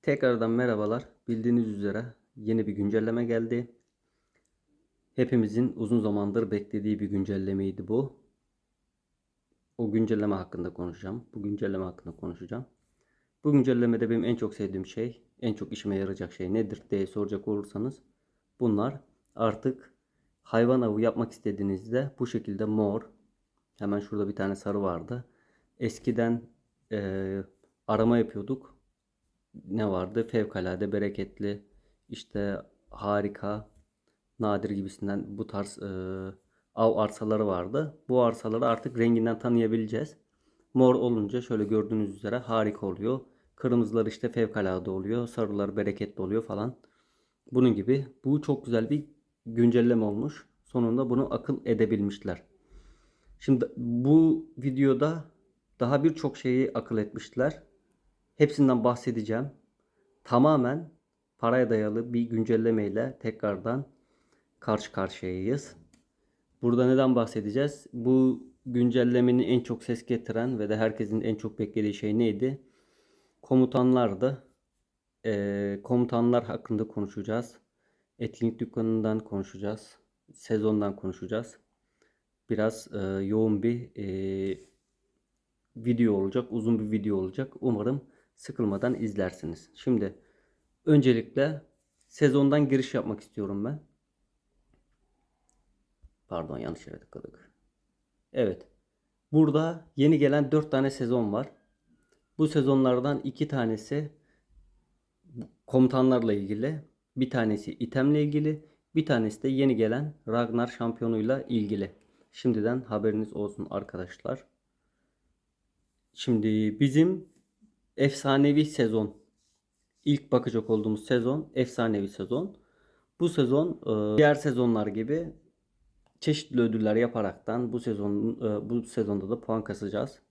Tekrardan merhabalar. Bildiğiniz üzere yeni bir güncelleme geldi. Hepimizin uzun zamandır beklediği bir güncellemeydi bu. O güncelleme hakkında konuşacağım. Bu güncelleme hakkında konuşacağım. Bu güncellemede benim en çok sevdiğim şey, en çok işime yarayacak şey nedir diye soracak olursanız, bunlar artık hayvan avı yapmak istediğinizde bu şekilde mor, hemen şurada bir tane sarı vardı. Eskiden arama yapıyorduk. Ne vardı? Fevkalade, bereketli, işte harika, nadir gibisinden bu tarz av arsaları vardı. Bu arsaları artık renginden tanıyabileceğiz. Mor olunca şöyle gördüğünüz üzere harika oluyor. Kırmızılar işte fevkalade oluyor. Sarılar bereketli oluyor falan. Bunun gibi. Bu çok güzel bir güncelleme olmuş. Sonunda bunu akıl edebilmişler. Şimdi bu videoda daha birçok şeyi akıl etmişler. Hepsinden bahsedeceğim. Tamamen paraya dayalı bir güncellemeyle tekrardan karşı karşıyayız. Burada neden bahsedeceğiz? Bu güncellemenin en çok ses getiren ve de herkesin en çok beklediği şey neydi? Komutanlardı. Komutanlar hakkında konuşacağız. Etkinlik dükkanından konuşacağız. Sezondan konuşacağız. Biraz yoğun bir video olacak. Uzun bir video olacak. Umarım sıkılmadan izlersiniz. Şimdi öncelikle sezondan giriş yapmak istiyorum ben. Pardon, yanlış yere tıkladık. Evet. Burada yeni gelen 4 tane sezon var. Bu sezonlardan 2 tanesi komutanlarla ilgili. Bir tanesi itemle ilgili. Bir tanesi de yeni gelen Ragnar şampiyonuyla ilgili. Şimdiden haberiniz olsun arkadaşlar. Şimdi bizim efsanevi sezon, İlk bakacak olduğumuz sezon efsanevi sezon. Bu sezon diğer sezonlar gibi çeşitli ödüller yaparaktan bu sezonda da puan kasacağız.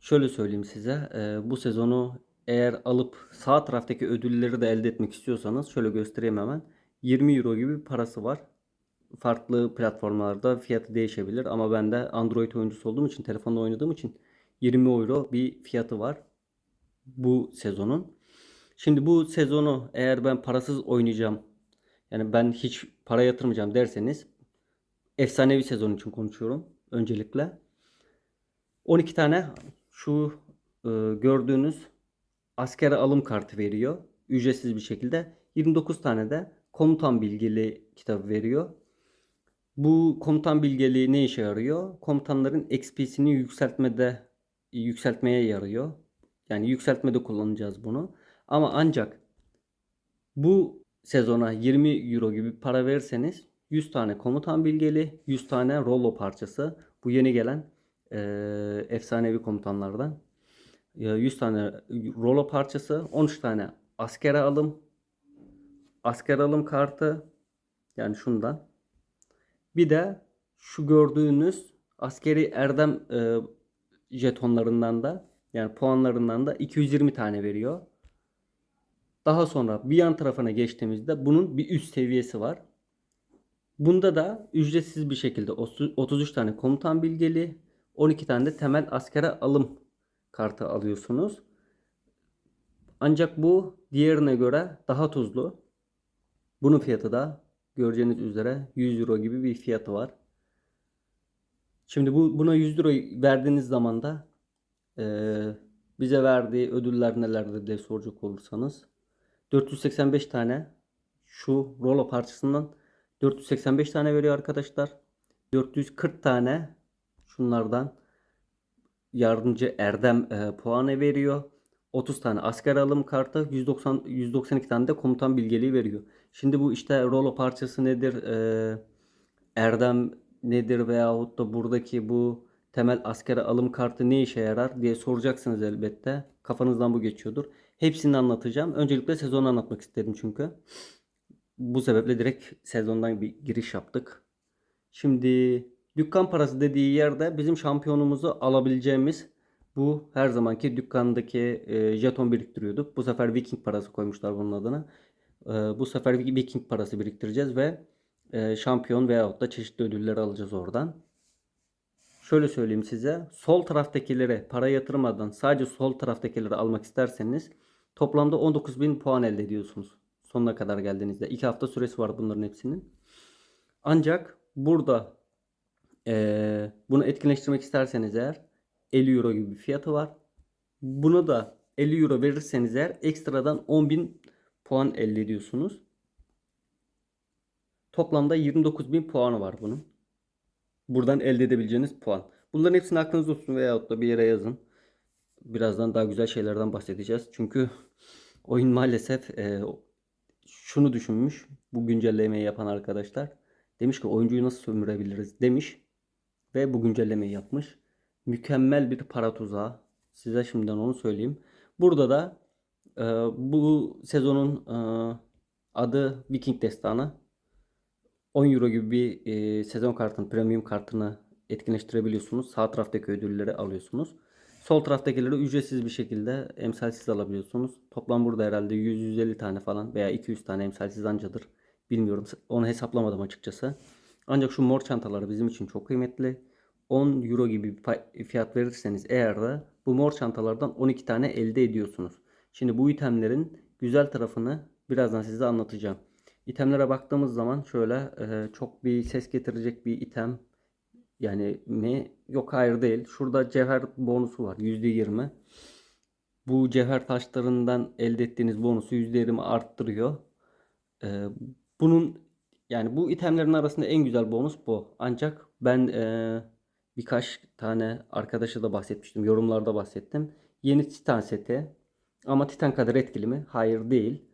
Şöyle söyleyeyim size, bu sezonu eğer alıp sağ taraftaki ödülleri de elde etmek istiyorsanız şöyle göstereyim hemen. 20 euro gibi bir parası var. Farklı platformlarda fiyatı değişebilir ama ben de Android oyuncusu olduğum için, telefonda oynadığım için 20 euro bir fiyatı var bu sezonun. Şimdi bu sezonu eğer ben parasız oynayacağım, yani ben hiç para yatırmayacağım derseniz, efsanevi sezon için konuşuyorum öncelikle. 12 tane şu gördüğünüz askere alım kartı veriyor. Ücretsiz bir şekilde. 29 tane de komutan bilgili kitabı veriyor. Bu komutan bilgeliği ne işe yarıyor? Komutanların XP'sini yükseltmeye yarıyor. Yani yükseltmede kullanacağız bunu. Ama ancak bu sezona 20 euro gibi para verirseniz 100 tane komutan bilgeli, 100 tane Rollo parçası. Bu yeni gelen efsanevi komutanlardan. 100 tane Rollo parçası, 13 tane asker alım kartı, yani şundan. Bir de şu gördüğünüz askeri erdem jetonlarından da, yani puanlarından da 220 tane veriyor. Daha sonra bir yan tarafına geçtiğimizde bunun bir üst seviyesi var. Bunda da ücretsiz bir şekilde 33 tane komutan bilgeli, 12 tane de temel askere alım kartı alıyorsunuz. Ancak bu diğerine göre daha tuzlu. Bunun fiyatı da göreceğiniz üzere 100 euro gibi bir fiyatı var. Şimdi buna 100 euro verdiğiniz zaman da bize verdiği ödüller nelerdir diye soracak olursanız, 485 tane şu Rollo parçasından 485 tane veriyor arkadaşlar. 440 tane şunlardan yardımcı erdem puanı veriyor. 30 tane asker alım kartı, 192 tane de komutan bilgeliği veriyor. Şimdi bu işte Rollo parçası nedir, erdem nedir veyahut da buradaki bu temel askere alım kartı ne işe yarar diye soracaksınız elbette. Kafanızdan bu geçiyordur. Hepsini anlatacağım. Öncelikle sezonu anlatmak istedim çünkü. Bu sebeple direkt sezondan bir giriş yaptık. Şimdi dükkan parası dediği yerde bizim şampiyonumuzu alabileceğimiz bu her zamanki dükkandaki jeton biriktiriyorduk. Bu sefer Viking parası koymuşlar bunun adına. Bu sefer Viking parası biriktireceğiz ve şampiyon veyahut da çeşitli ödülleri alacağız oradan. Şöyle söyleyeyim size. Sol taraftakilere para yatırmadan sadece sol taraftakileri almak isterseniz Toplamda 19.000 puan elde ediyorsunuz. Sonuna kadar geldiğinizde. 2 hafta süresi var bunların hepsinin. Ancak burada bunu etkinleştirmek isterseniz eğer 50 euro gibi bir fiyatı var. Bunu da 50 euro verirseniz eğer ekstradan 10.000 puan elde ediyorsunuz. Toplamda 29.000 puanı var bunun. Buradan elde edebileceğiniz puan. Bunların hepsini aklınızda tutun veyahut da bir yere yazın. Birazdan daha güzel şeylerden bahsedeceğiz. Çünkü oyun maalesef şunu düşünmüş. Bu güncellemeyi yapan arkadaşlar. Demiş ki oyuncuyu nasıl sömürebiliriz demiş. Ve bu güncellemeyi yapmış. Mükemmel bir para tuzağı. Size şimdiden onu söyleyeyim. Burada da e, bu sezonun adı Viking Destanı. 10 euro gibi bir sezon kartını, premium kartını etkinleştirebiliyorsunuz. Sağ taraftaki ödülleri alıyorsunuz. Sol taraftakileri ücretsiz bir şekilde emsalsiz alabiliyorsunuz. Toplam burada herhalde 100-150 tane falan veya 200 tane emsalsiz ancadır. Bilmiyorum. Onu hesaplamadım açıkçası. Ancak şu mor çantaları bizim için çok kıymetli. 10 euro gibi bir fiyat verirseniz eğer de bu mor çantalardan 12 tane elde ediyorsunuz. Şimdi bu itemlerin güzel tarafını birazdan size anlatacağım. İtemlere baktığımız zaman şöyle çok bir ses getirecek bir item yani mi? Yok, hayır değil. Şurada cevher bonusu var %20. Bu cevher taşlarından elde ettiğiniz bonusu %20 arttırıyor. E, bunun yani bu itemlerin arasında en güzel bonus bu. Ancak ben birkaç tane arkadaşa da bahsetmiştim. Yorumlarda bahsettim. Yeni Titan seti. Ama Titan kadar etkili mi? Hayır, değil.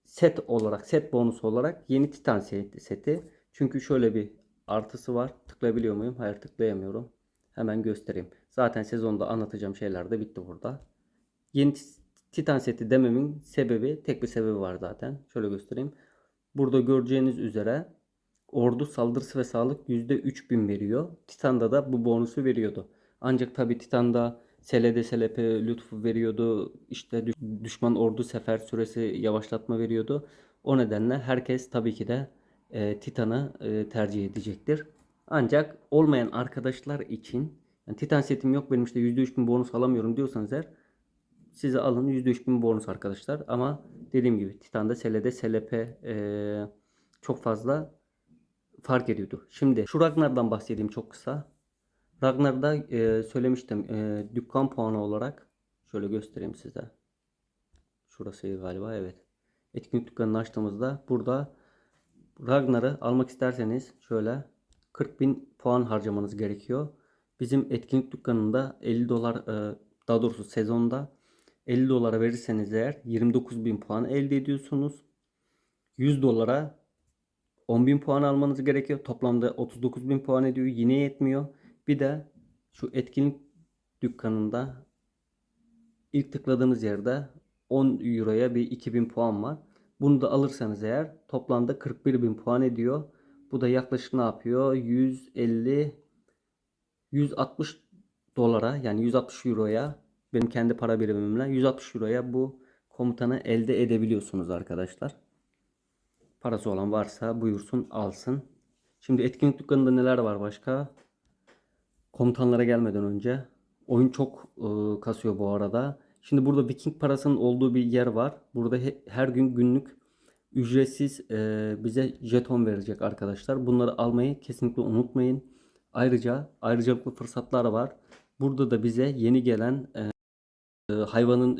Set olarak, set bonusu olarak yeni Titan seti. Çünkü şöyle bir artısı var. Tıklayabiliyor muyum? Hayır, tıklayamıyorum. Hemen göstereyim. Zaten sezonda anlatacağım şeyler de bitti burada. Yeni Titan seti dememin sebebi, tek bir sebebi var zaten. Şöyle göstereyim. Burada göreceğiniz üzere ordu saldırısı ve sağlık %3000 veriyor. Titan'da da bu bonusu veriyordu. Ancak tabi Titan'da SLD SLP lütfu veriyordu. İşte düşman ordu sefer süresi yavaşlatma veriyordu. O nedenle herkes tabii ki de Titan'ı tercih edecektir. Ancak olmayan arkadaşlar için yani Titan setim yok benim işte %3000 bonus alamıyorum diyorsanız eğer size alın %3000 bonus arkadaşlar. Ama dediğim gibi Titan'da SLD SLP çok fazla fark ediyordu. Şimdi şu Ragnar'dan bahsedeyim çok kısa. Ragnar'da söylemiştim dükkan puanı olarak şöyle göstereyim size. Şurası galiba, evet. Etkinlik dükkanını açtığımızda burada Ragnar'ı almak isterseniz şöyle 40.000 puan harcamanız gerekiyor. Bizim etkinlik dükkanında 50 dolar daha doğrusu sezonda 50 dolara verirseniz eğer 29.000 puan elde ediyorsunuz. 100 dolara 10.000 puan almanız gerekiyor. Toplamda 39.000 puan ediyor. Yine yetmiyor. Bir de şu etkinlik dükkanında ilk tıkladığınız yerde 10 euroya bir 2.000 puan var. Bunu da alırsanız eğer toplamda 41.000 puan ediyor. Bu da yaklaşık ne yapıyor? 150 160 dolara yani 160 euroya benim kendi para birimimle 160 euroya bu komutanı elde edebiliyorsunuz arkadaşlar. Parası olan varsa buyursun alsın. Şimdi etkinlik dükkanında neler var başka? Komutanlara gelmeden önce oyun çok kasıyor bu arada. Şimdi burada Viking parasının olduğu bir yer var. Burada her gün günlük ücretsiz bize jeton verecek arkadaşlar. Bunları almayı kesinlikle unutmayın. Ayrıca ayrıcalıklı fırsatlar var. Burada da bize yeni gelen hayvanın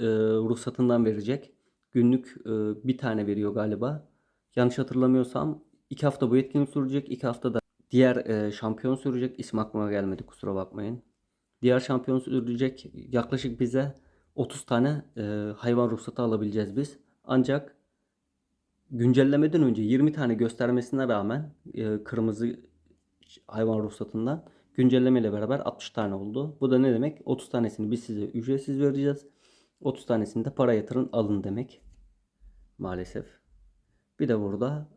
ruhsatından verecek. Günlük bir tane veriyor galiba. Yanlış hatırlamıyorsam 2 hafta bu etkinlik sürecek. 2 hafta da diğer şampiyon sürecek. İsmi aklıma gelmedi, kusura bakmayın. Diğer şampiyon sürecek. Yaklaşık bize 30 tane hayvan ruhsatı alabileceğiz biz. Ancak güncellemeden önce 20 tane göstermesine rağmen kırmızı hayvan ruhsatından güncelleme ile beraber 60 tane oldu. Bu da ne demek? 30 tanesini biz size ücretsiz vereceğiz. 30 tanesini de para yatırın alın demek. Maalesef. Bir de burada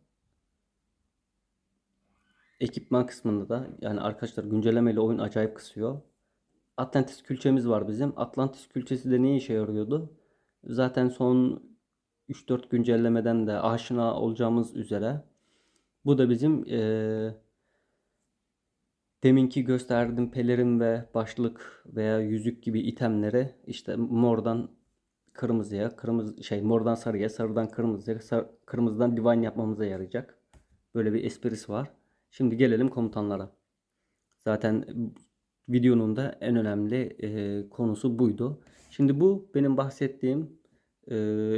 ekipman kısmında da yani arkadaşlar güncellemeyle oyun acayip kısıyor. Atlantis külçemiz var bizim. Atlantis külçesi de ne işe yarıyordu? Zaten son 3-4 güncellemeden de aşina olacağımız üzere. Bu da bizim deminki gösterdiğim pelerin ve başlık veya yüzük gibi itemleri işte mordan kırmızıya, mordan sarıya, sarıdan kırmızıya, kırmızıdan divine yapmamıza yarayacak. Böyle bir esprisi var. Şimdi gelelim komutanlara. Zaten videonun da en önemli konusu buydu. Şimdi bu benim bahsettiğim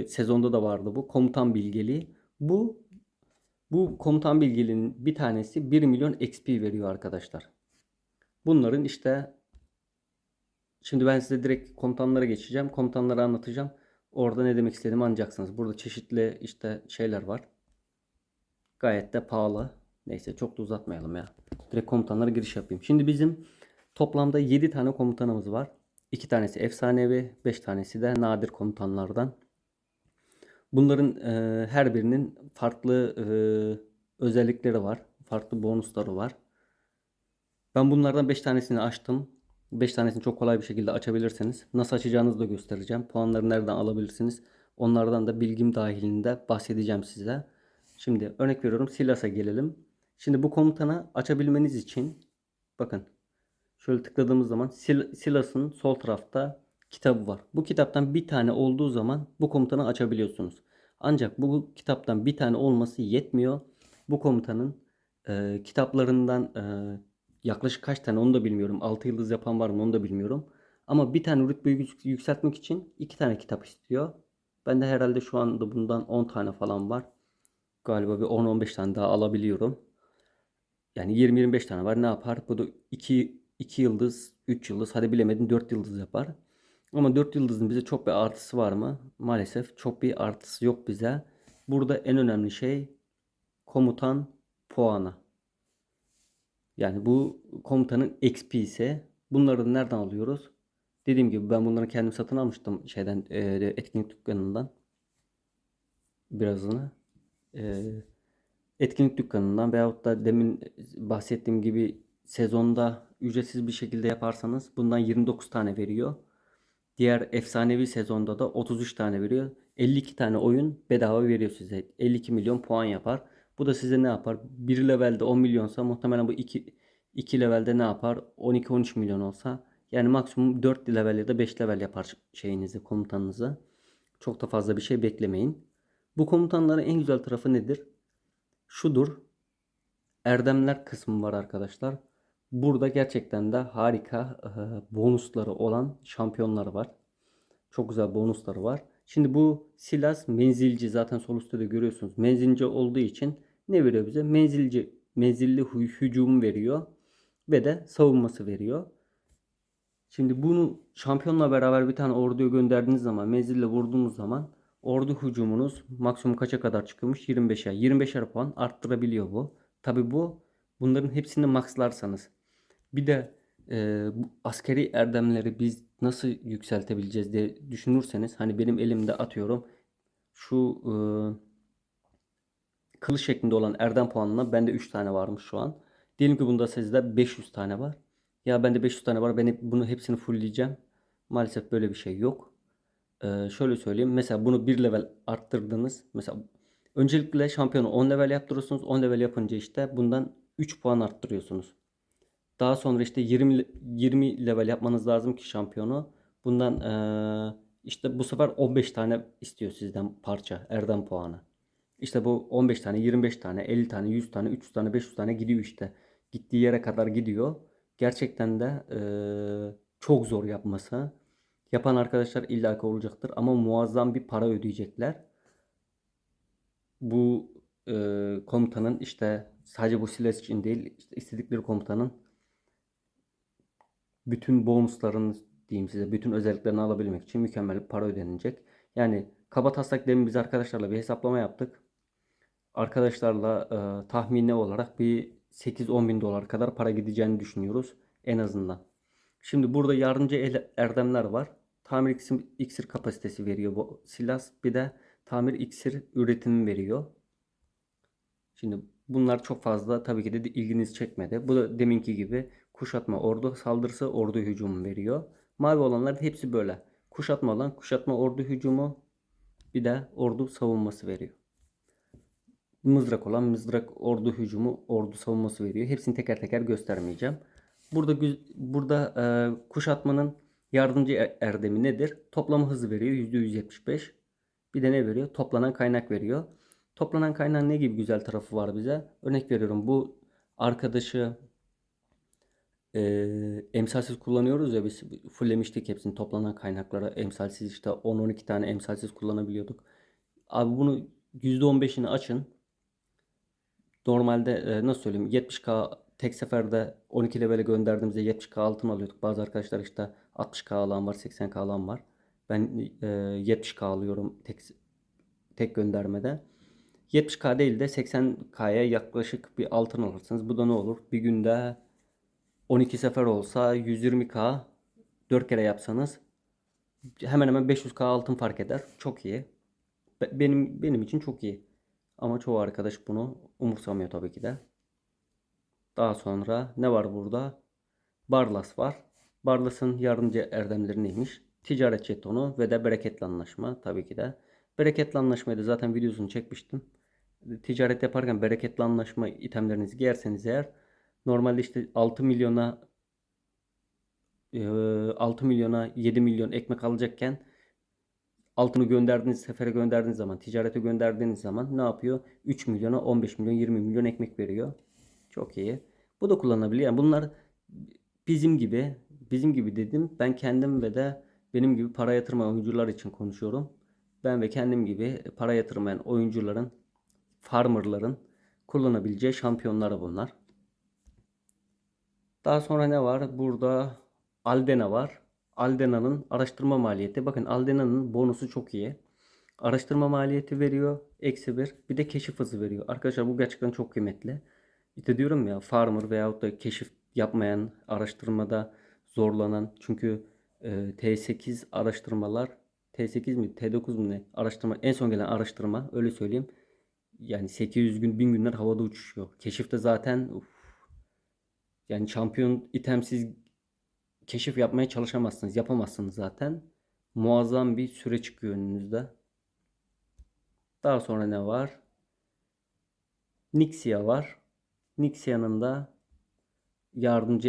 sezonda da vardı bu komutan bilgeliği. Bu komutan bilgeliğinin bir tanesi 1 milyon XP veriyor arkadaşlar. Bunların işte şimdi ben size direkt komutanlara geçeceğim. Komutanları anlatacağım. Orada ne demek istediğimi anlayacaksınız. Burada çeşitli işte şeyler var. Gayet de pahalı. Neyse çok da uzatmayalım ya. Direkt komutanlara giriş yapayım. Şimdi bizim toplamda 7 tane komutanımız var. 2 tanesi efsanevi, 5 tanesi de nadir komutanlardan. Bunların her birinin farklı özellikleri var. Farklı bonusları var. Ben bunlardan 5 tanesini açtım. 5 tanesini çok kolay bir şekilde açabilirsiniz. Nasıl açacağınızı da göstereceğim. Puanları nereden alabilirsiniz? Onlardan da bilgim dahilinde bahsedeceğim size. Şimdi örnek veriyorum, Silas'a gelelim. Şimdi bu komutanı açabilmeniz için bakın şöyle tıkladığımız zaman Silas'ın sol tarafta kitabı var. Bu kitaptan bir tane olduğu zaman bu komutanı açabiliyorsunuz. Ancak bu kitaptan bir tane olması yetmiyor. Bu komutanın kitaplarından yaklaşık kaç tane onu da bilmiyorum. 6 yıldız yapan var mı onu da bilmiyorum. Ama bir tane rütbeyi yükseltmek için 2 tane kitap istiyor. Ben de herhalde şu anda bundan 10 tane falan var. Galiba bir 10-15 tane daha alabiliyorum. Yani 20-25 tane var. Ne yapar? Bu da 2 yıldız, 3 yıldız, hadi bilemedin 4 yıldız yapar. Ama 4 yıldızın bize çok bir artısı var mı? Maalesef çok bir artısı yok bize. Burada en önemli şey komutan puanı. Yani bu komutanın XP ise bunları nereden alıyoruz? Dediğim gibi ben bunları kendim satın almıştım şeyden etkinlik dükkanından birazını. E, Etkinlik dükkanından veyahut da demin bahsettiğim gibi sezonda ücretsiz bir şekilde yaparsanız bundan 29 tane veriyor. Diğer efsanevi sezonda da 33 tane veriyor. 52 tane oyun bedava veriyor size. 52 milyon puan yapar. Bu da size ne yapar? Bir levelde 10 milyonsa muhtemelen bu iki levelde ne yapar? 12-13 milyon olsa yani maksimum 4 level ya da 5 level yapar şeyinizi, komutanınızı. Çok da fazla bir şey beklemeyin. Bu komutanların en güzel tarafı nedir? Şudur. Erdemler kısmı var arkadaşlar. Burada gerçekten de harika bonusları olan şampiyonlar var. Çok güzel bonusları var. Şimdi bu Silas menzilci, zaten sol üstte de görüyorsunuz. Menzilci olduğu için ne veriyor bize? Menzilli hücum veriyor ve de savunması veriyor. Şimdi bunu şampiyonla beraber bir tane orduya gönderdiğiniz zaman, menzille vurduğunuz zaman ordu hücumunuz maksimum kaça kadar çıkıyormuş? 25'er. 25'er puan arttırabiliyor bu. Tabi bunların hepsini maxlarsanız. Bir de bu askeri erdemleri biz nasıl yükseltebileceğiz diye düşünürseniz, hani benim elimde atıyorum şu kılıç şeklinde olan erdem puanına bende 3 tane varmış şu an. Diyelim ki bunda sizde 500 tane var. Ya bende 500 tane var, ben bunu hepsini fullleyeceğim. Maalesef böyle bir şey yok. Şöyle söyleyeyim. Mesela bunu bir level arttırdınız. Mesela öncelikle şampiyonu 10 level yaptırıyorsunuz. 10 level yapınca işte bundan 3 puan arttırıyorsunuz. Daha sonra işte 20 level yapmanız lazım ki şampiyonu. Bundan işte bu sefer 15 tane istiyor sizden parça, erdem puanı. İşte bu 15 tane, 25 tane, 50 tane, 100 tane, 300 tane, 500 tane gidiyor işte. Gittiği yere kadar gidiyor. Gerçekten de çok zor yapması. Yapan arkadaşlar illaki olacaktır ama muazzam bir para ödeyecekler. Bu komutanın işte sadece bu silah için değil, işte istedikleri komutanın bütün bonuslarını diyeyim size, bütün özelliklerini alabilmek için mükemmel bir para ödenecek. Yani kabataslak demin biz arkadaşlarla bir hesaplama yaptık. Arkadaşlarla tahmini olarak bir 8-10 bin dolar kadar para gideceğini düşünüyoruz en azından. Şimdi burada yardımcı erdemler var. Tamir iksir kapasitesi veriyor bu silah. Bir de tamir iksir üretimi veriyor. Şimdi bunlar çok fazla tabii ki de ilginizi çekmedi. Bu da deminki gibi kuşatma ordu saldırısı, ordu hücumu veriyor. Mavi olanlar hepsi böyle. Kuşatma olan kuşatma, ordu hücumu, bir de ordu savunması veriyor. Mızrak olan mızrak, ordu hücumu, ordu savunması veriyor. Hepsini teker teker göstermeyeceğim. Burada kuşatmanın Yardımcı erdemi nedir? Toplama hızı veriyor %175. Bir de ne veriyor? Toplanan kaynak veriyor. Toplanan kaynağın ne gibi güzel tarafı var bize? Örnek veriyorum, bu arkadaşı emsalsiz kullanıyoruz ya, biz fulllemiştik hepsini, toplanan kaynaklara emsalsiz, işte 10-12 tane emsalsiz kullanabiliyorduk. Abi bunu %15'ini açın. Normalde nasıl söyleyeyim, 70K tek seferde 12 levele gönderdiğimizde 70K altın alıyorduk. Bazı arkadaşlar işte 60K alan var, 80K alan var. Ben 70K alıyorum tek göndermede. 70K değil de 80K'ya yaklaşık bir altın alırsınız. Bu da ne olur? Bir günde 12 sefer olsa 120K, 4 kere yapsanız hemen hemen 500K altın fark eder. Çok iyi. Benim için çok iyi. Ama çoğu arkadaş bunu umursamıyor tabii ki de. Daha sonra ne var burada? Barlas var. Barlas'ın yardımcı erdemleri neymiş? Ticaret jetonu ve de bereketli anlaşma tabii ki de. Bereketli anlaşmayı da zaten videosunu çekmiştim. Ticaret yaparken bereketli anlaşma itemlerinizi giyerseniz eğer, normalde işte 6 milyona 6 milyona 7 milyon ekmek alacakken altını gönderdiğiniz, sefere gönderdiğiniz zaman, ticarete gönderdiğiniz zaman ne yapıyor? 3 milyona 15 milyon, 20 milyon ekmek veriyor. Çok iyi. Bu da kullanılabilir. Yani bunlar bizim gibi dedim. Ben kendim ve de benim gibi para yatırmayan oyuncular için konuşuyorum. Ben ve kendim gibi para yatırmayan oyuncuların, farmerların kullanabileceği şampiyonlar bunlar. Daha sonra ne var? Burada Aldena var. Aldena'nın araştırma maliyeti. Bakın, Aldena'nın bonusu çok iyi. Araştırma maliyeti veriyor. -1. Bir de keşif hızı veriyor. Arkadaşlar bu gerçekten çok kıymetli. İşte diyorum ya, farmer veyahut da keşif yapmayan, araştırmada zorlanan. Çünkü T8 araştırmalar, T8 mi T9 mu ne araştırma, en son gelen araştırma, öyle söyleyeyim. Yani 800 gün 1000 günler havada uçuşuyor. Keşifte zaten yani şampiyon itemsiz keşif yapmaya çalışamazsınız. Yapamazsınız zaten. Muazzam bir süre çıkıyor önünüzde. Daha sonra ne var? Nixia var. Nixia'nın da yardımcı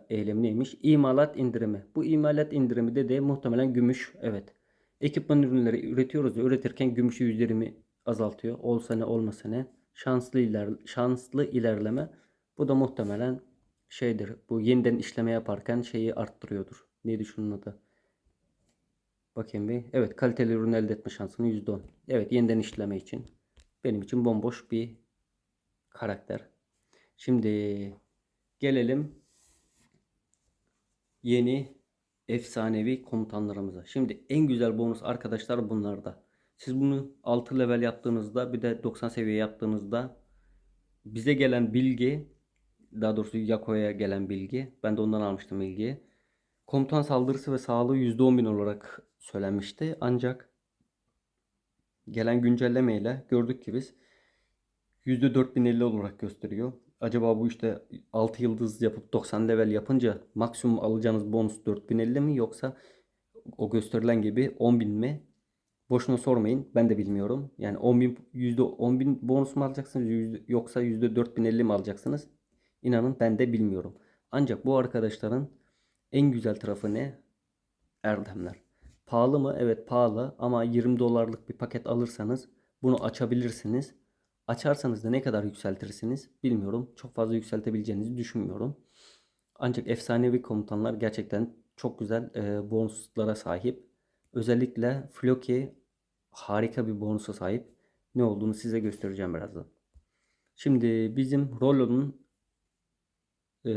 eylemi neymiş? İmalat indirimi. Bu imalat indirimi de muhtemelen gümüş. Evet. Ekipman ürünleri üretiyoruz ya, üretirken gümüşü %20 azaltıyor. Olsa ne olmasa ne. Şanslı ilerleme. Bu da muhtemelen şeydir. Bu yeniden işleme yaparken şeyi arttırıyordur. Neydi şunun adı? Bakayım bir. Evet, kaliteli ürün elde etme şansını %10. Evet, yeniden işleme için. Benim için bomboş bir karakter. Şimdi gelelim yeni efsanevi komutanlarımıza. Şimdi en güzel bonus arkadaşlar bunlarda. Siz bunu 6 level yaptığınızda, bir de 90 seviye yaptığınızda bize gelen bilgi, daha doğrusu Yako'ya gelen bilgi, ben de ondan almıştım bilgiyi. Komutan saldırısı ve sağlığı %10.000 olarak söylenmişti. Ancak gelen güncellemeyle gördük ki biz %4050 olarak gösteriyor. Acaba bu işte 6 yıldız yapıp 90 level yapınca maksimum alacağınız bonus 4050 mi, yoksa o gösterilen gibi 10.000 mi? Boşuna sormayın, ben de bilmiyorum. Yani 10.000, %10.000 bonus mu alacaksınız, yoksa %4050 mi alacaksınız? İnanın ben de bilmiyorum. Ancak bu arkadaşların en güzel tarafı ne? Erdemler. Pahalı mı? Evet, pahalı, ama 20 dolarlık bir paket alırsanız bunu açabilirsiniz. Açarsanız da ne kadar yükseltirsiniz bilmiyorum. Çok fazla yükseltebileceğinizi düşünmüyorum. Ancak efsanevi komutanlar gerçekten çok güzel bonuslara sahip. Özellikle Floki harika bir bonusa sahip. Ne olduğunu size göstereceğim birazdan. Şimdi bizim Rollo'nun e,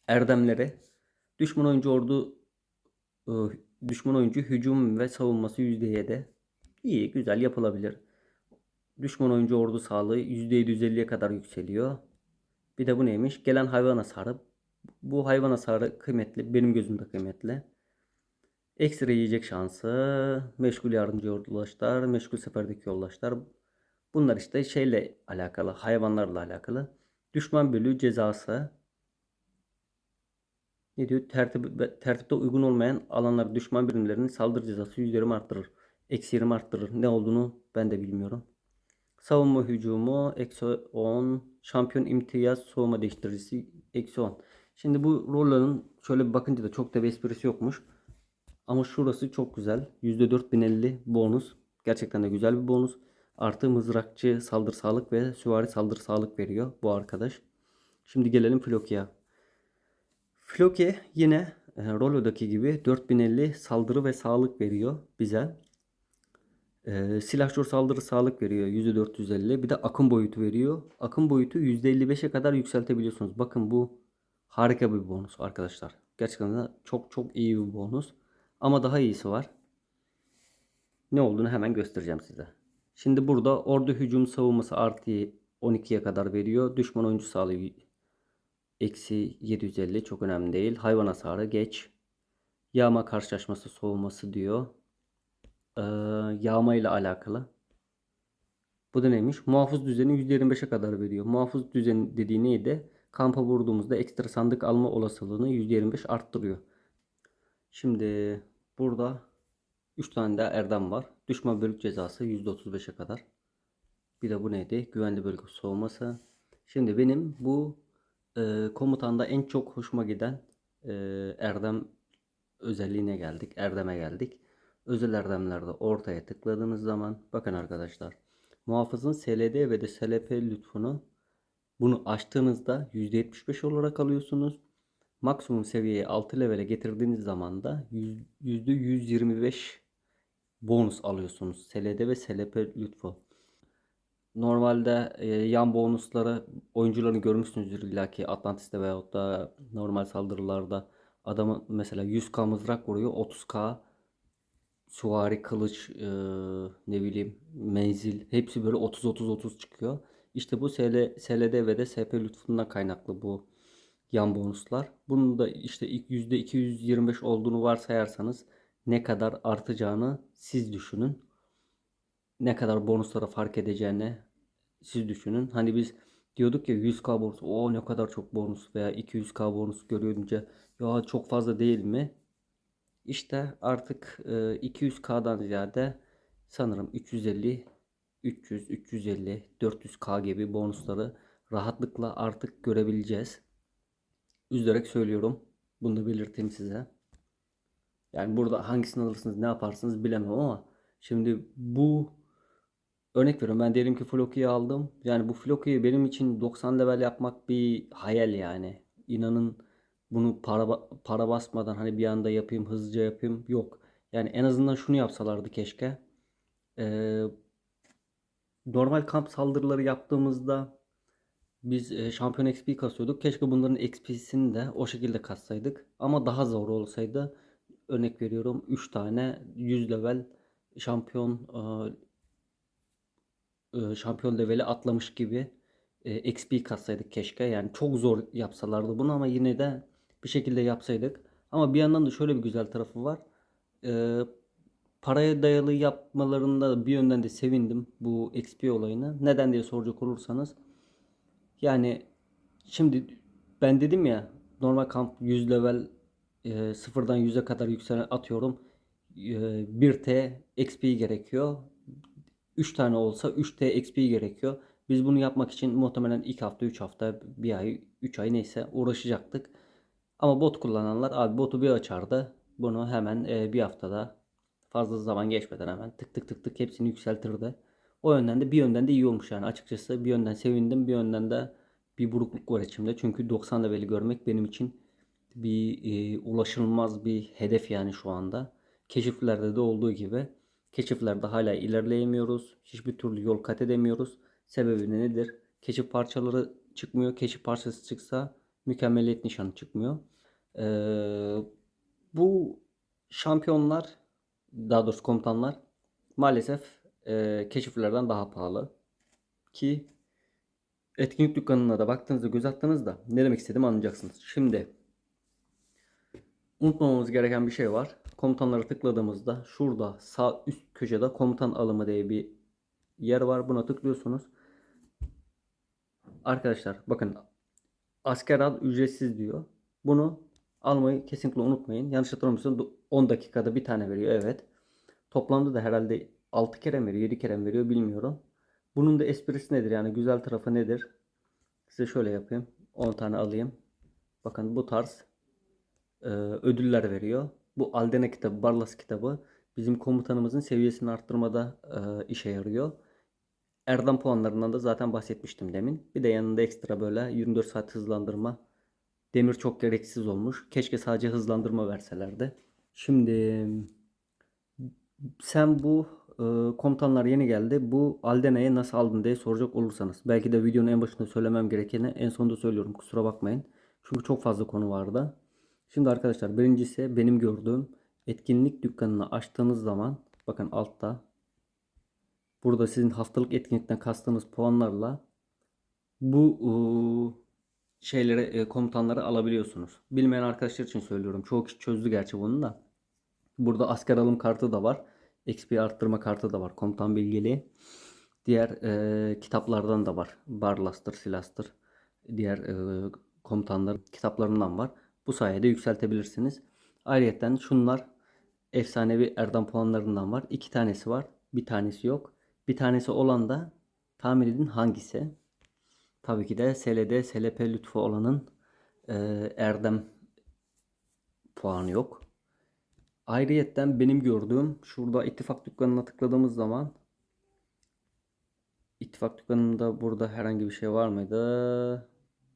erdemleri: düşman oyuncu e, düşman oyuncu hücum ve savunması %7. İyi, güzel, yapılabilir. Düşman oyuncu ordu sağlığı %750'ye kadar yükseliyor. Bir de bu neymiş? Gelen hayvan hasarı. Bu hayvan hasarı kıymetli. Benim gözümde kıymetli. Ekstra yiyecek şansı. Meşgul yardımcı yoldaşlar. Meşgul seferdeki yoldaşlar. Bunlar işte şeyle alakalı. Hayvanlarla alakalı. Düşman bölüğü cezası. Ne diyor? Tertipte uygun olmayan alanlar düşman birimlerinin saldırı cezası %20 arttırır. -20 arttırır. Ne olduğunu ben de bilmiyorum. Savunma hücumu -10. Şampiyon imtiyaz soğuma değiştiricisi -10. Şimdi bu Rolla'nın şöyle bir bakınca da çok da bir esprisi yokmuş. Ama şurası çok güzel. %4050 bonus. Gerçekten de güzel bir bonus. Artı mızrakçı saldırı sağlık ve süvari saldırı sağlık veriyor bu arkadaş. Şimdi gelelim Floki'ye. Floki yine Rollo'daki gibi 4050 saldırı ve sağlık veriyor bize. Silahşor saldırı sağlık veriyor %450. Bir de akım boyutu veriyor. Akım boyutu %55'e kadar yükseltebiliyorsunuz. Bakın bu harika bir bonus arkadaşlar. Gerçekten de çok çok iyi bir bonus. Ama daha iyisi var. Ne olduğunu hemen göstereceğim size. Şimdi burada ordu hücum savunması artı 12'ye kadar veriyor. Düşman oyuncu sağlığı eksi 750, çok önemli değil. Hayvan hasarı geç. Yağma karşılaşması soğuması diyor. Ee, Yağma ile alakalı. Bu da neymiş? Muhafız düzeni %25'e kadar veriyor. Muhafız düzeni dediği neydi? Kampa vurduğumuzda ekstra sandık alma olasılığını %25 arttırıyor. Şimdi burada 3 tane de erdem var. Düşman bölük cezası %35'e kadar. Bir de bu neydi? Güvenli bölge soğuması. Şimdi benim bu komutanda en çok hoşuma giden erdem özelliğine geldik. Erdeme geldik. Özel erdemlerde ortaya tıkladığınız zaman bakın arkadaşlar. Muhafızın SLD ve de SLP lütfunu bunu açtığınızda %75 olarak alıyorsunuz. Maksimum seviyeye 6 levele getirdiğiniz zaman da %125 bonus alıyorsunuz. SLD ve SLP lütfu. Normalde yan bonusları oyuncuların görmüşsünüzdür illaki Atlantis'te veyahut da normal saldırılarda adamı mesela 100k mızrak vuruyor, 30k süvari kılıç, ne bileyim menzil, hepsi böyle 30 çıkıyor. İşte bu SLD ve de SP lütfundan kaynaklı bu yan bonuslar. Bunun da işte %225 olduğunu varsayarsanız ne kadar artacağını siz düşünün. Ne kadar bonuslara fark edeceğini siz düşünün. Hani biz diyorduk ya 100k bonus, o ne kadar çok bonus, veya 200k bonus görünce ya çok fazla değil mi? İşte artık 200k'dan ziyade sanırım 350, 300, 350, 400k gibi bonusları rahatlıkla artık görebileceğiz. Üzülerek söylüyorum. Bunu da belirteyim size. Yani burada hangisini alırsınız, ne yaparsınız bilemem ama şimdi bu, örnek veriyorum, ben diyelim ki Floki'yi aldım. Yani bu Floki'yi benim için 90 level yapmak bir hayal yani. İnanın bunu para basmadan hani bir anda yapayım, hızlıca yapayım, yok. Yani en azından şunu yapsalardı keşke. Ee, Normal kamp saldırıları yaptığımızda biz şampiyon XP kasıyorduk. Keşke bunların XP'sini de o şekilde kassaydık. Ama daha zor olsaydı, örnek veriyorum, 3 tane 100 level şampiyon şampiyon leveli atlamış gibi XP katsaydık keşke. Yani çok zor yapsalardı bunu ama yine de bir şekilde yapsaydık. Ama bir yandan da şöyle bir güzel tarafı var. E, Paraya dayalı yapmalarında bir yönden de sevindim bu XP olayını. Neden diye soracak olursanız. Yani şimdi ben dedim ya, normal kamp 100 level, sıfırdan 100'e kadar yükselen atıyorum. 1T XP gerekiyor. 3 tane olsa 3T XP gerekiyor. Biz bunu yapmak için muhtemelen 2 hafta, 3 hafta, 1 ay, 3 ay neyse uğraşacaktık. Ama bot kullananlar abi botu bir açardı. Bunu hemen bir haftada, fazla zaman geçmeden hemen tık tık tık tık hepsini yükseltirdi. O yönden de bir yönden de iyi olmuş yani açıkçası. Bir yönden sevindim, bir yönden de bir burukluk var içimde. Çünkü 90 leveli görmek benim için bir ulaşılmaz bir hedef yani şu anda. Keşiflerde de olduğu gibi keşiflerde hala ilerleyemiyoruz. Hiçbir türlü yol kat edemiyoruz. Sebebi nedir? Keşif parçaları çıkmıyor. Keşif parçası çıksa mükemmeliyet nişanı çıkmıyor. Ee, Bu şampiyonlar, daha doğrusu komutanlar maalesef keşiflerden daha pahalı. Ki etkinlik dükkanına da baktığınızda, göz attığınızda ne demek istediğimi anlayacaksınız. Şimdi unutmamamız gereken bir şey var. Komutanlara tıkladığımızda şurada sağ üst köşede komutan alımı diye bir yer var. Buna tıklıyorsunuz. Arkadaşlar bakın, asker al ücretsiz diyor. Bunu almayı kesinlikle unutmayın. Yanlış hatırlamıyorsam 10 dakikada bir tane veriyor. Evet. Toplamda da herhalde 6 kere mi veriyor, 7 kere mi veriyor bilmiyorum. Bunun da esprisi nedir? Yani güzel tarafı nedir? Size şöyle yapayım. 10 tane alayım. Bakın bu tarz ödüller veriyor. Bu Aldena kitabı, Barlas kitabı bizim komutanımızın seviyesini arttırmada işe yarıyor. Erdem puanlarından da zaten bahsetmiştim demin. Bir de yanında ekstra böyle 24 saat hızlandırma. Demir çok gereksiz olmuş. Keşke sadece hızlandırma verselerdi. Şimdi sen bu komutanlar yeni geldi. Bu Aldena'yı nasıl aldın diye soracak olursanız. Belki de videonun en başında söylemem gerekeni en sonunda söylüyorum. Kusura bakmayın. Çünkü çok fazla konu vardı. Şimdi arkadaşlar birincisi benim gördüğüm etkinlik dükkanını açtığınız zaman bakın altta burada sizin haftalık etkinlikten kastığınız puanlarla bu şeyleri komutanları alabiliyorsunuz. Bilmeyen arkadaşlar için söylüyorum. Çoğu kişi çözdü gerçi bunu da. Burada asker alım kartı da var. XP arttırma kartı da var. Komutan bilgeliği. Diğer kitaplardan da var. Barlas'tır, Silas'tır. Diğer komutanların kitaplarından var. Bu sayede yükseltebilirsiniz. Ayrıca şunlar efsanevi erdem puanlarından var. 2 tanesi var. Bir tanesi yok. Bir tanesi olan da tahmin edin hangisi? Tabii ki de SLD, SLP lütfu olanın erdem puanı yok. Ayrıyetten benim gördüğüm şurada ittifak dükkanına tıkladığımız zaman ittifak dükkanında burada herhangi bir şey var mıydı?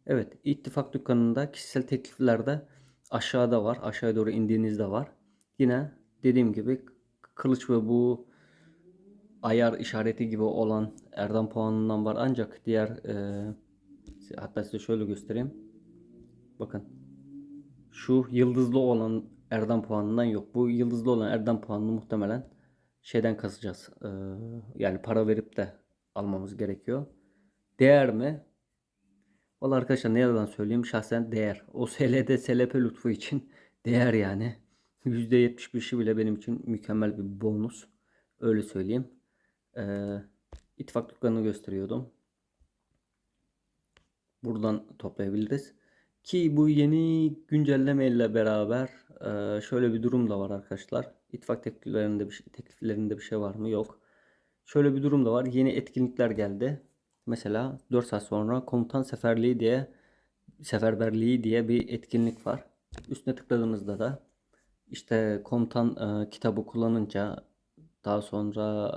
Evet, ittifak dükkanında kişisel tekliflerde aşağıda var. Aşağıya doğru indiğinizde var. Yine dediğim gibi kılıç ve bu ayar işareti gibi olan erdem puanından var. Ancak diğer hatta size şöyle göstereyim. Bakın şu yıldızlı olan erdem puanından yok. Bu yıldızlı olan erdem puanını muhtemelen şeyden kasacağız. Yani para verip de almamız gerekiyor. Değer mi? Vallahi arkadaşlar ne yalan söyleyeyim şahsen değer. O SLD SLP lütfu için değer yani. %75'i bile benim için mükemmel bir bonus. Öyle söyleyeyim. Ee, ittifak dükkanını gösteriyordum. Buradan toplayabiliriz. Ki bu yeni güncelleme ile beraber şöyle bir durum da var arkadaşlar. İttifak tekliflerinde bir şey var mı? Yok. Şöyle bir durum da var. Yeni etkinlikler geldi. Mesela 4 saat sonra komutan seferberliği diye bir etkinlik var. Üstüne tıkladığınızda da işte komutan kitabı kullanınca daha sonra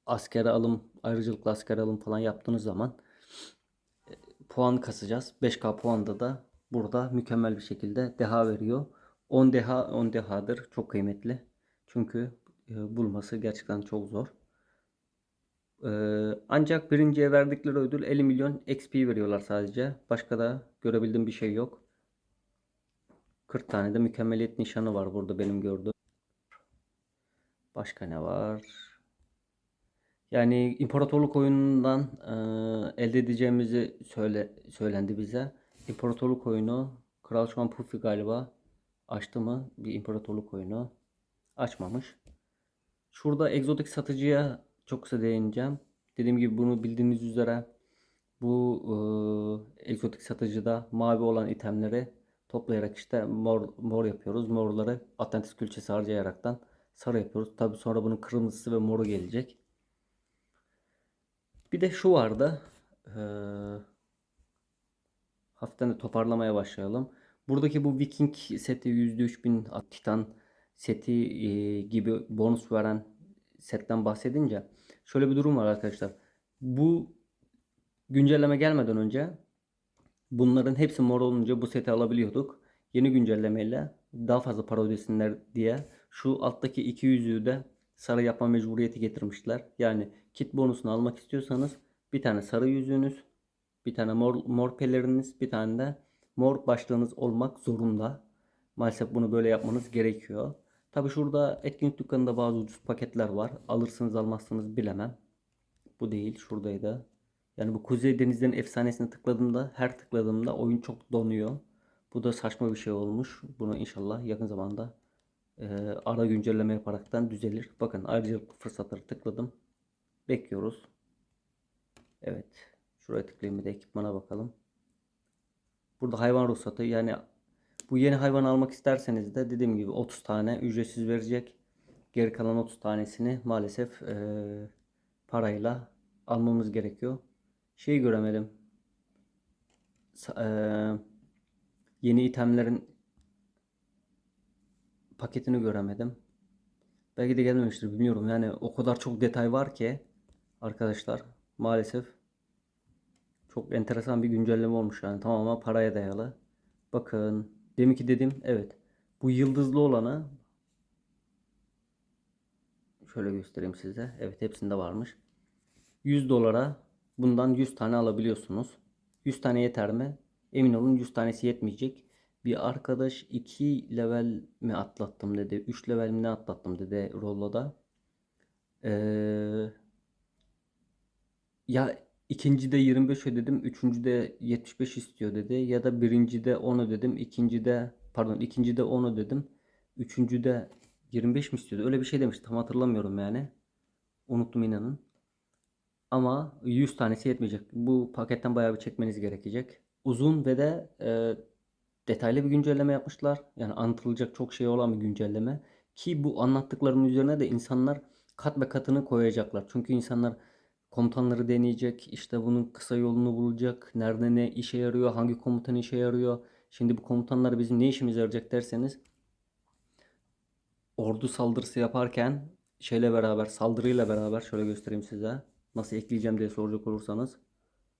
askere alım, ayrıcalıklı askere alım falan yaptığınız zaman puan kasacağız. 5K puanda da burada mükemmel bir şekilde deha veriyor. 10 deha 10 dehadır. Çok kıymetli. Çünkü bulması gerçekten çok zor. Ancak birinciye verdikleri ödül 50 milyon XP veriyorlar sadece. Başka da görebildiğim bir şey yok. 40 tane de mükemmeliyet nişanı var burada benim gördüğüm. Başka ne var? Yani imparatorluk oyunundan elde edeceğimizi söylendi bize. İmparatorluk oyunu Kral şu an Puffy galiba açtı mı? Bir imparatorluk oyunu açmamış. Şurada egzotik satıcıya çok kısa değineceğim. Dediğim gibi bunu bildiğiniz üzere bu egzotik satıcıda mavi olan itemleri toplayarak işte mor yapıyoruz. Morları Atlantis külçesi harcayaraktan sarı yapıyoruz. Tabi sonra bunun kırmızısı ve moru gelecek. Bir de şu vardı. Ee, hafiften de toparlamaya başlayalım. Buradaki bu Viking seti %3000 Titan seti gibi bonus veren setten bahsedince şöyle bir durum var arkadaşlar. Bu güncelleme gelmeden önce bunların hepsi mor olunca bu seti alabiliyorduk. Yeni güncellemeyle daha fazla para ödesinler diye şu alttaki iki yüzüğü de sarı yapma mecburiyeti getirmişler. Yani kit bonusunu almak istiyorsanız bir tane sarı yüzüğünüz, bir tane mor peleriniz, bir tane de mor başlığınız olmak zorunda. Maalesef bunu böyle yapmanız gerekiyor. Tabi şurada etkinlik dükkanında bazı ucuz paketler var. Alırsınız almazsınız bilemem. Bu değil, şuradaydı. Yani bu Kuzey Denizlerin efsanesine tıkladığımda, her tıkladığımda oyun çok donuyor. Bu da saçma bir şey olmuş. Bunu inşallah yakın zamanda e, ara güncelleme yaparaktan düzelir. Bakın ayrıcalıklı fırsatları tıkladım. Bekliyoruz. Evet. Şuraya tıklayayım bir de ekipmana bakalım. Burada hayvan ruhsatı yani bu yeni hayvan almak isterseniz de dediğim gibi 30 tane ücretsiz verecek. Geri kalan 30 tanesini maalesef parayla almamız gerekiyor. Şeyi göremedim. Yeni itemlerin paketini göremedim. Belki de gelmemiştir, bilmiyorum. Yani o kadar çok detay var ki arkadaşlar, maalesef çok enteresan bir güncelleme olmuş yani, tamamen paraya dayalı. Bakın, deminki dedim, evet. Bu yıldızlı olanı şöyle göstereyim size. Evet, hepsinde varmış. 100 dolara bundan 100 tane alabiliyorsunuz. 100 tane yeter mi? Emin olun 100 tanesi yetmeyecek. Bir arkadaş 2 level mi atlattım dedi. 3 level mi ne atlattım dedi Rollo'da. Ee, Ya ikincide 25 ödedim, üçüncüde 75 istiyor dedi. Ya da birincide 10 ödedim, ikincide 10 ödedim, üçüncüde 25 mi istiyordu? Öyle bir şey demişti. Tam hatırlamıyorum yani. Unuttum inanın. Ama 100 tanesi yetmeyecek. Bu paketten bayağı bir çekmeniz gerekecek. Uzun ve de detaylı bir güncelleme yapmışlar. Yani anlatılacak çok şey olan bir güncelleme. Ki bu anlattıklarının üzerine de insanlar kat ve katını koyacaklar. Çünkü insanlar komutanları deneyecek, işte bunun kısa yolunu bulacak, nerede ne işe yarıyor, hangi komutan işe yarıyor. Şimdi bu komutanlar bizim ne işimize yarayacak derseniz, ordu saldırısı yaparken saldırıyla beraber şöyle göstereyim size. Nasıl ekleyeceğim diye soracak olursanız.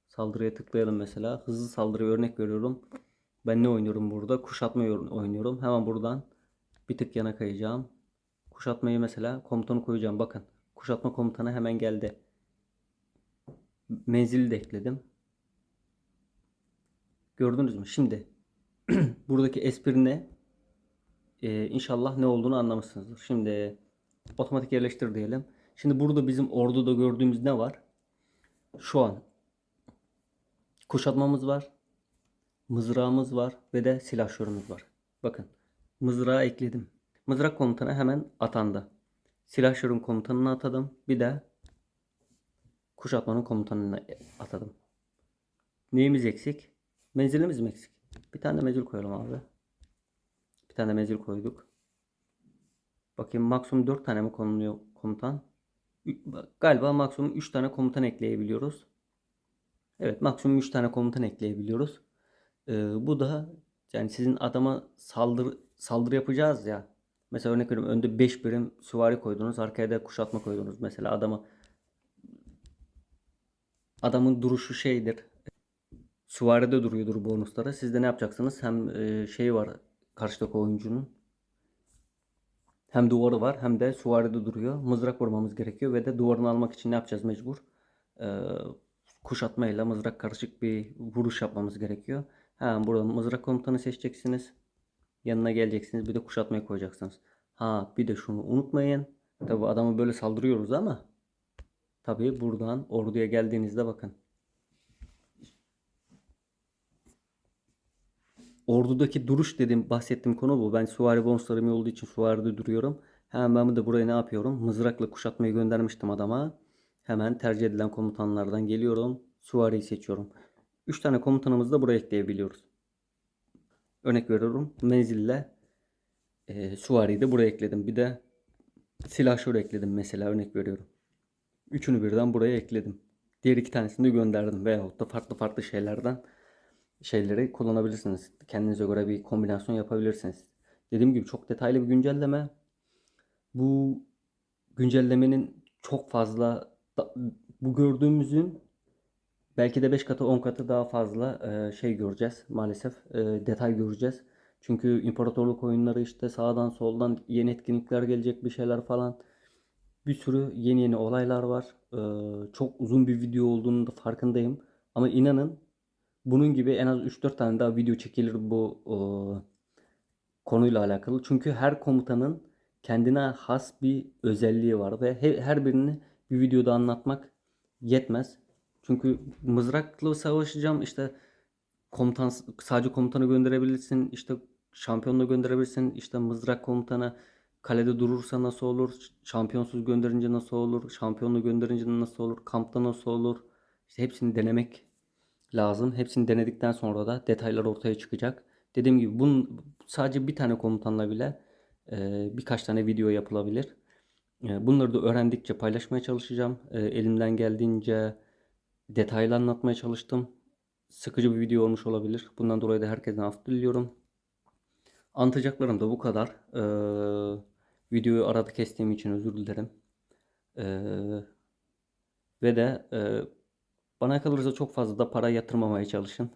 Saldırıya tıklayalım mesela. Hızlı saldırı örnek veriyorum. Ben ne oynuyorum burada? Kuşatma oynuyorum. Hemen buradan bir tık yana kayacağım. Kuşatmayı mesela komutanı koyacağım. Bakın. Kuşatma komutanı hemen geldi. Menzili de ekledim. Gördünüz mü? Şimdi buradaki espri ne? İnşallah ne olduğunu anlamışsınızdır. Şimdi otomatik yerleştir diyelim. Şimdi burada bizim orduda gördüğümüz ne var? Şu an kuşatmamız var. Mızrağımız var ve de silahşörümüz var. Bakın, mızrağı ekledim. Mızrak komutanı hemen atandı. Silahşörün komutanını atadım. Bir de kuşatmanın komutanını atadım. Neyimiz eksik? Menzilimiz mi eksik? Bir tane menzil koyalım abi. Bir tane menzil koyduk. Bakayım, maksimum 4 tane mi konuluyor komutan? Galiba maksimum 3 tane komutan ekleyebiliyoruz. Evet, maksimum 3 tane komutan ekleyebiliyoruz. Bu da yani sizin adama saldırı yapacağız ya. Mesela örnek veriyorum, önde 5 birim süvari koydunuz, arkaya da kuşatma koydunuz. Mesela adamın duruşu şeydir. Süvaride duruyordur bonuslara. Siz de ne yapacaksınız? Hem şey var karşıdaki oyuncunun. Hem duvarı var hem de süvaride duruyor. Mızrak vurmamız gerekiyor ve de duvarını almak için ne yapacağız mecbur? Ee, Kuşatmayla mızrak karışık bir vuruş yapmamız gerekiyor. Hemen burada mızrak komutanı seçeceksiniz. Yanına geleceksiniz. Bir de kuşatmayı koyacaksınız. Ha, bir de şunu unutmayın. Tabi adamı böyle saldırıyoruz ama tabi buradan orduya geldiğinizde bakın. Ordudaki duruş dedim, bahsettiğim konu bu. Ben süvari bonuslarım olduğu için süvaride duruyorum. Hemen ben de buraya ne yapıyorum? Mızrakla kuşatmayı göndermiştim adama. Hemen tercih edilen komutanlardan geliyorum. Süvariyi seçiyorum. 3 tane komutanımızı da buraya ekleyebiliyoruz. Örnek veriyorum. Menzille süvariyi de buraya ekledim. Bir de silahşör ekledim mesela, örnek veriyorum. Üçünü birden buraya ekledim. Diğer 2 tanesini de gönderdim. Veyahut da farklı farklı şeyleri kullanabilirsiniz. Kendinize göre bir kombinasyon yapabilirsiniz. Dediğim gibi çok detaylı bir güncelleme. Bu güncellemenin çok fazla, bu gördüğümüzün belki de 5 katı 10 katı daha fazla şey göreceğiz maalesef. Detay göreceğiz. Çünkü imparatorluk oyunları, işte sağdan soldan yeni etkinlikler gelecek, bir şeyler falan. Bir sürü yeni yeni olaylar var. Çok uzun bir video olduğunu da farkındayım. Ama inanın, bunun gibi en az 3-4 tane daha video çekilir bu konuyla alakalı. Çünkü her komutanın kendine has bir özelliği var ve her birini bir videoda anlatmak yetmez. Çünkü mızrakla savaşacağım, işte komutan, sadece komutanı gönderebilirsin, işte şampiyonla gönderebilirsin, işte mızrak komutanı kalede durursa nasıl olur, şampiyonsuz gönderince nasıl olur, şampiyonlu gönderince nasıl olur, kampta nasıl olur, işte hepsini denemek lazım. Hepsini denedikten sonra da detaylar ortaya çıkacak. Dediğim gibi bunun sadece bir tane komutanla bile birkaç tane video yapılabilir. Bunları da öğrendikçe paylaşmaya çalışacağım. Elimden geldiğince detaylı anlatmaya çalıştım. sıkıcı bir video olmuş olabilir. Bundan dolayı da herkesten af diliyorum. Anlatacaklarım da bu kadar. Videoyu arada kestiğim için özür dilerim. Ee, Ve de bana kalırsa çok fazla da para yatırmamaya çalışın.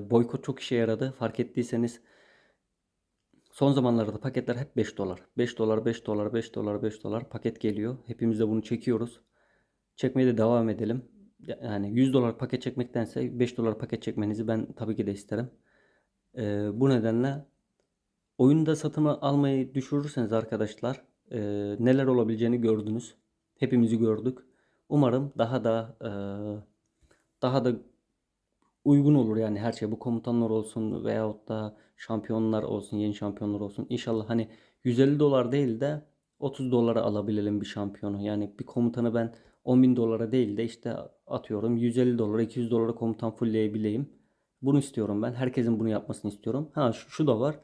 Boykot çok işe yaradı. Fark ettiyseniz son zamanlarda paketler hep 5 dolar. 5 dolar, 5 dolar, 5 dolar, 5 dolar paket geliyor. Hepimiz de bunu çekiyoruz. Çekmeye de devam edelim. Yani 100 dolar paket çekmektense 5 dolar paket çekmenizi ben tabii ki de isterim. Bu nedenle oyunda satın almayı düşürürseniz arkadaşlar neler olabileceğini gördünüz. Hepimizi gördük. Umarım daha da uygun olur yani her şey. Bu komutanlar olsun veyahut da şampiyonlar olsun, yeni şampiyonlar olsun. İnşallah hani 150 dolar değil de 30 dolara alabilelim bir şampiyonu. Yani bir komutanı ben 10 bin dolara değil de işte atıyorum 150 dolara 200 dolara komutan fullleyebileyim. Bunu istiyorum ben. Herkesin bunu yapmasını istiyorum. Ha şu da var.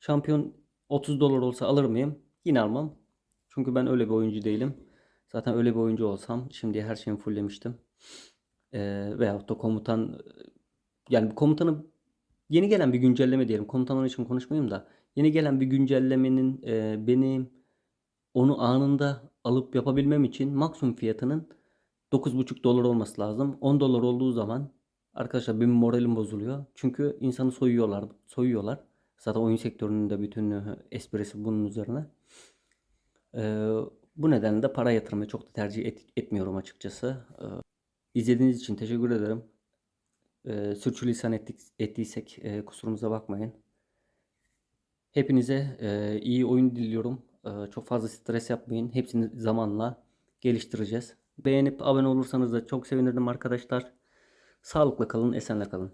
Şampiyon 30 dolar olsa alır mıyım? Yine almam. Çünkü ben öyle bir oyuncu değilim. Zaten öyle bir oyuncu olsam şimdiye her şeyimi fulllemiştim. Veyahut da komutan yani komutanı yeni gelen bir güncelleme diyelim. Komutanlar için konuşmayayım da yeni gelen bir güncellemenin benim onu anında alıp yapabilmem için maksimum fiyatının 9,5 dolar olması lazım. 10 dolar olduğu zaman arkadaşlar benim moralim bozuluyor. Çünkü insanı soyuyorlar, soyuyorlar. Zaten oyun sektörünün de bütün esprisi bunun üzerine. Ee, Bu nedenle de para yatırmayı çok da tercih etmiyorum açıkçası. İzlediğiniz için teşekkür ederim. Sürçülisan ettiysek kusurumuza bakmayın. Hepinize iyi oyun diliyorum. Çok fazla stres yapmayın. Hepsini zamanla geliştireceğiz. Beğenip abone olursanız da çok sevinirdim arkadaşlar. Sağlıkla kalın, esenle kalın.